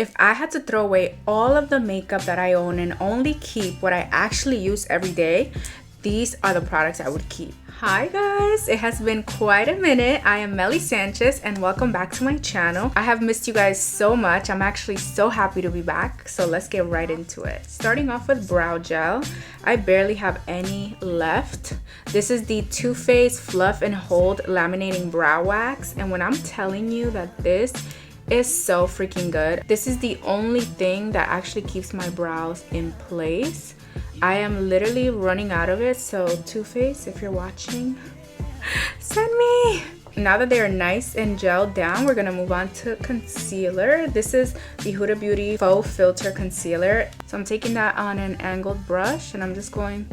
If I had to throw away all of the makeup that I own and only keep what I actually use every day, these are the products I would keep. Hi guys, it has been quite a minute. I am Melly Sanchez and welcome back to my channel. I have missed you guys so much. I'm actually so happy to be back, so let's get right into it. Starting off with brow gel. I barely have any left. This is the Too Faced Fluff and Hold Laminating Brow Wax, and when I'm telling you that this is so freaking good, this is the only thing that actually keeps my brows in place. I am literally running out of it, so Too Faced, if you're watching, send me. Now that they are nice and gelled down, we're gonna move on to concealer. This is the Huda Beauty Faux Filter Concealer. So I'm taking that on an angled brush and I'm just going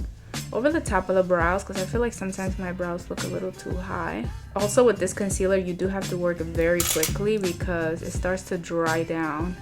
over the top of the brows because I feel like sometimes my brows look a little too high. Also with this concealer, you do have to work very quickly because it starts to dry down.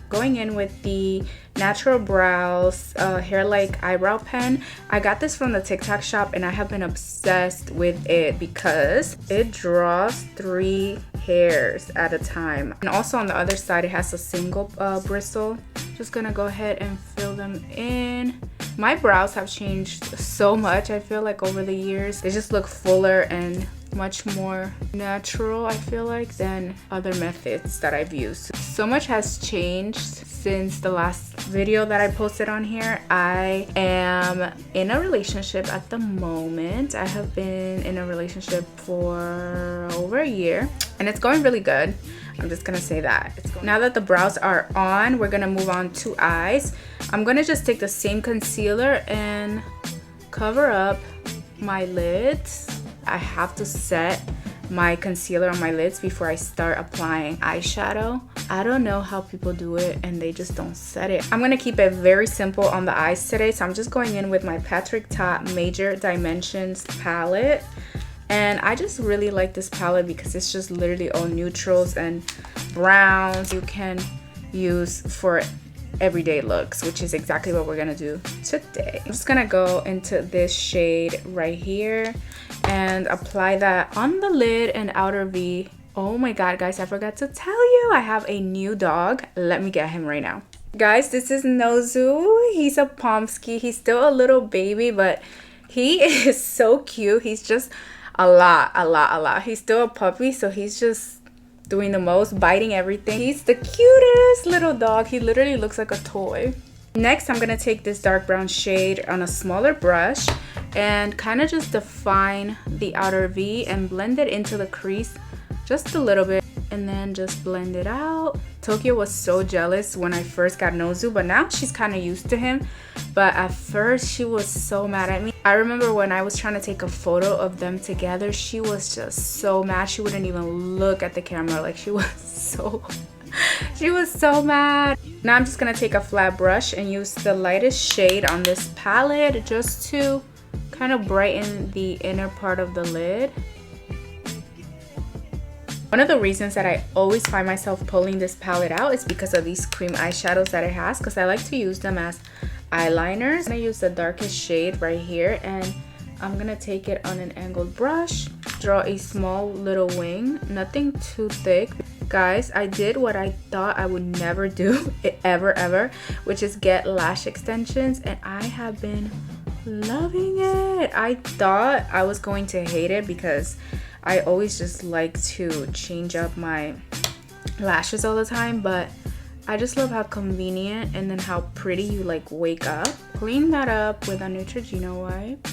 Going in with the Natural Brows Hair Like Eyebrow Pen. I got this from the TikTok shop and I have been obsessed with it because it draws 3 hairs at a time. And also on the other side, it has a single bristle. Just gonna go ahead and fill them in. My brows have changed so much, I feel like, over the years. They just look fuller and much more natural, I feel like, than other methods that I've used. So much has changed since the last video that I posted on here. I am in a relationship at the moment. I have been in a relationship for over a year and it's going really good. I'm just gonna say that. Now that the brows are on, we're gonna move on to eyes. I'm gonna just take the same concealer and cover up my lids. I have to set my concealer on my lids before I start applying eyeshadow. I don't know how people do it and they just don't set it. I'm gonna keep it very simple on the eyes today, so I'm just going in with my Patrick Ta Major Dimensions palette. And I just really like this palette because it's just literally all neutrals and browns you can use for everyday looks, which is exactly what we're gonna do today. I'm just gonna go into this shade right here and apply that on the lid and outer V. Oh my god, guys, I forgot to tell you, I have a new dog. Let me get him right now. Guys, this is Nozu. He's a Pomsky. He's still a little baby, but he is so cute. He's just a lot. He's still a puppy, so he's just doing the most, biting everything. He's the cutest little dog. He literally looks like a toy. Next, I'm gonna take this dark brown shade on a smaller brush and kind of just define the outer V and blend it into the crease just a little bit, and then just blend it out. Tokyo was so jealous when I first got Nozu, but now she's kind of used to him. But at first, she was so mad at me. I remember when I was trying to take a photo of them together, she was just so mad. She wouldn't even look at the camera. Like, she was so mad. Now I'm just gonna take a flat brush and use the lightest shade on this palette just to kind of brighten the inner part of the lid. One of the reasons that I always find myself pulling this palette out is because of these cream eyeshadows that it has, because I like to use them as eyeliners. I'm gonna use the darkest shade right here and I'm gonna take it on an angled brush, draw a small little wing, nothing too thick. Guys, I did what I thought I would never do ever, which is get lash extensions, and I have been loving it. I thought I was going to hate it because I always just like to change up my lashes all the time, but I just love how convenient and then how pretty you like wake up. Clean that up with a Neutrogena wipe.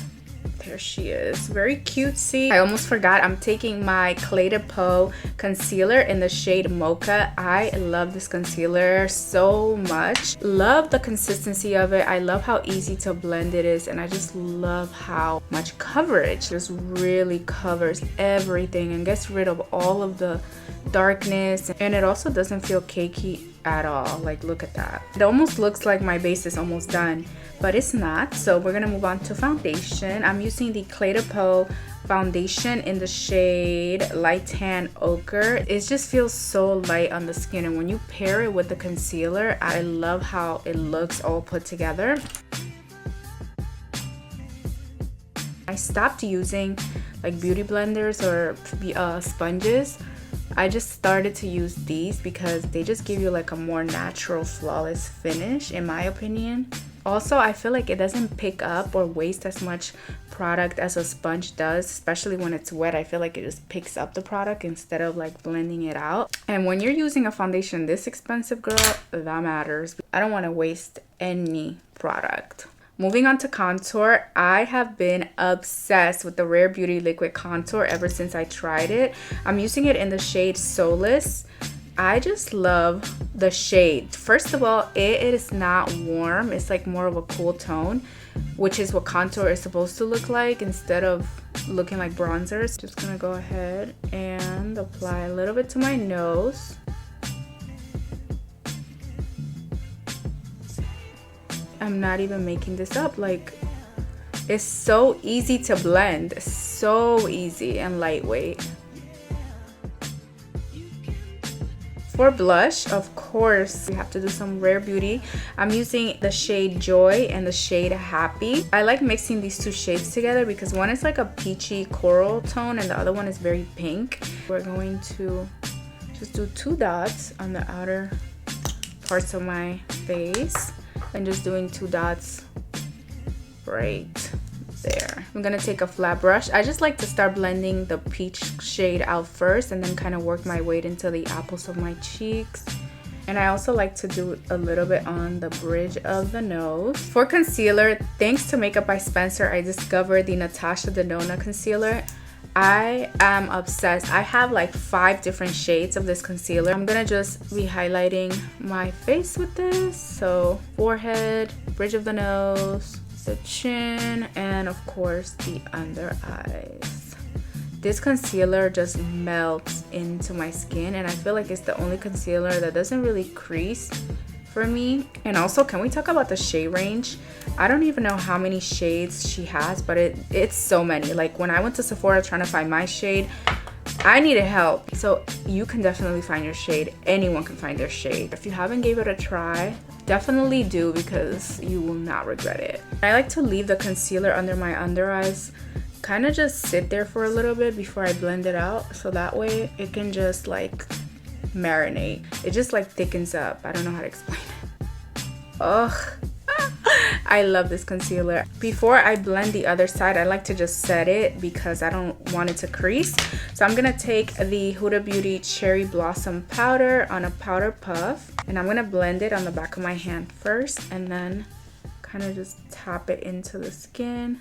There she is, very cutesy. I almost forgot, I'm taking my Clé de Peau concealer in the shade Mocha. I love this concealer so much. Love the consistency of it. I love how easy to blend it is, and I just love how much coverage. Just really covers everything and gets rid of all of the darkness, and it also doesn't feel cakey at all. Like, look at that. It almost looks like my base is almost done, but it's not. So we're gonna move on to foundation. I'm using the Clé de Peau foundation in the shade Light Tan Ochre. It just feels so light on the skin, and when you pair it with the concealer, I love how it looks all put together. I stopped using like beauty blenders or sponges. I just started to use these because they just give you like a more natural, flawless finish, in my opinion. Also, I feel like it doesn't pick up or waste as much product as a sponge does, especially when it's wet. I feel like it just picks up the product instead of like blending it out. And when you're using a foundation this expensive, girl, that matters. I don't want to waste any product. Moving on to contour, I have been obsessed with the Rare Beauty Liquid Contour ever since I tried it. I'm using it in the shade Solace. I just love the shade. First of all, it is not warm. It's like more of a cool tone, which is what contour is supposed to look like instead of looking like bronzers. Just gonna go ahead and apply a little bit to my nose. I'm not even making this up. Like, it's so easy to blend. So easy and lightweight. For blush, of course, we have to do some Rare Beauty. I'm using the shade Joy and the shade Happy. I like mixing these two shades together because one is like a peachy coral tone and the other one is very pink. We're going to just do 2 dots on the outer parts of my face and just doing 2 dots right there. I'm gonna take a flat brush. I just like to start blending the peach shade out first and then kind of work my way into the apples of my cheeks. And I also like to do a little bit on the bridge of the nose. For concealer, thanks to Makeup by Spencer, I discovered the Natasha Denona concealer. I am obsessed. I have like 5 different shades of this concealer. I'm gonna just be highlighting my face with this. So forehead, bridge of the nose, the chin, and of course the under eyes. This concealer just melts into my skin and I feel like it's the only concealer that doesn't really crease for me. And also, can we talk about the shade range? I don't even know how many shades she has, but it's so many. Like when I went to Sephora trying to find my shade, I needed help. So you can definitely find your shade. Anyone can find their shade. If you haven't gave it a try, definitely do because you will not regret it. I like to leave the concealer under my under eyes, kind of just sit there for a little bit before I blend it out, so that way it can just like marinate. It just like thickens up. I don't know how to explain it. Ugh. I love this concealer. Before I blend the other side, I like to just set it because I don't want it to crease. So I'm gonna take the Huda Beauty Cherry Blossom powder on a powder puff and I'm gonna blend it on the back of my hand first and then kind of just tap it into the skin.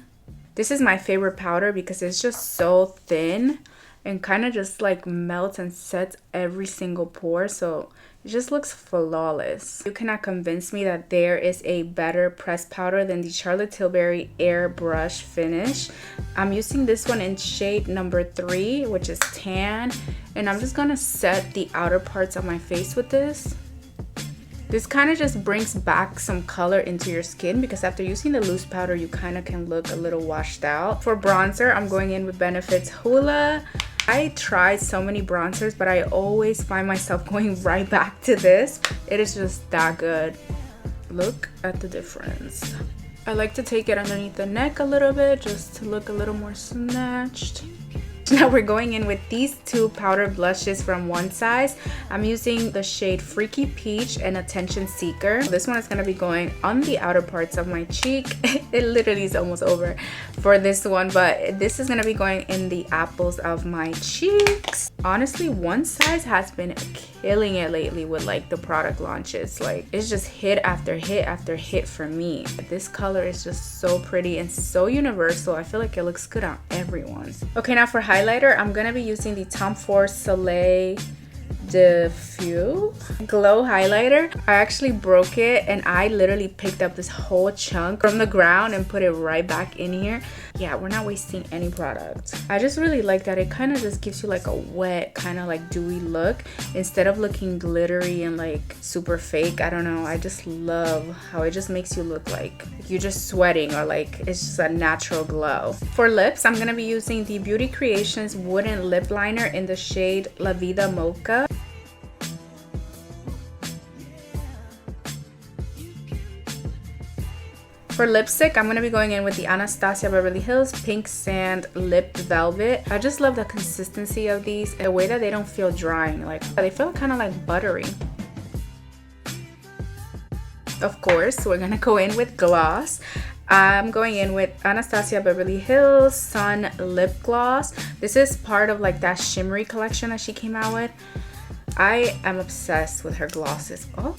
This is my favorite powder because it's just so thin and kind of just like melts and sets every single pore, so it just looks flawless. You cannot convince me that there is a better pressed powder than the Charlotte Tilbury Airbrush Finish. I'm using this one in shade number 3, which is tan, and I'm just gonna set the outer parts of my face with this. This kind of just brings back some color into your skin because after using the loose powder, you kind of can look a little washed out. For bronzer, I'm going in with Benefit's Hoola. I tried so many bronzers, but I always find myself going right back to this. It is just that good. Look at the difference. I like to take it underneath the neck a little bit just to look a little more snatched. Now we're going in with these 2 powder blushes from One Size. I'm using the shade Freaky Peach and Attention Seeker. This one is going to be going on the outer parts of my cheek. It literally is almost over for this one, but this is going to be going in the apples of my cheeks. Honestly, One Size has been killing it lately with like the product launches. Like it's just hit after hit after hit for me. This color is just so pretty and so universal. I feel like it looks good on everyone. Okay, now for highlighter, I'm gonna be using the Tom Ford Soleil Diffuse Glow Highlighter. I actually broke it and I literally picked up this whole chunk from the ground and put it right back in here. Yeah, we're not wasting any product. I just really like that it kind of just gives you like a wet, kind of like dewy look instead of looking glittery and like super fake. I don't know, I just love how it just makes you look like you're just sweating or like it's just a natural glow. For lips, I'm gonna be using the Beauty Creations Wooden Lip Liner in the shade La Vida Mocha. For lipstick, I'm going to be going in with the Anastasia Beverly Hills Pink Sand Lip Velvet. I just love the consistency of these, the way that they don't feel drying. Like, they feel kind of like buttery. Of course, we're going to go in with gloss. I'm going in with Anastasia Beverly Hills Sun Lip Gloss. This is part of like that shimmery collection that she came out with. I am obsessed with her glosses. Oh,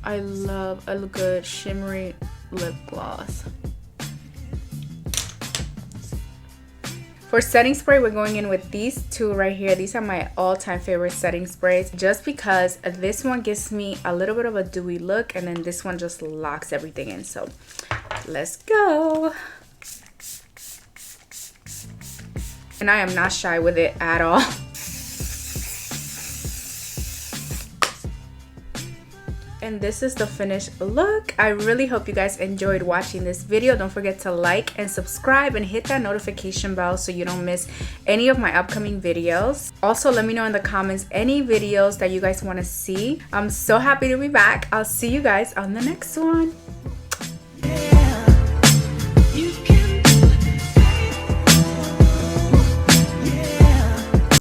I love a good shimmery lip gloss. For setting spray, we're going in with these two right here. These are my all-time favorite setting sprays just because this one gives me a little bit of a dewy look and then this one just locks everything in. So let's go. And I am not shy with it at all. And this is the finished look. I really hope you guys enjoyed watching this video. Don't forget to like and subscribe and hit that notification bell so you don't miss any of my upcoming videos. Also, let me know in the comments any videos that you guys want to see. I'm so happy to be back. I'll see you guys on the next one.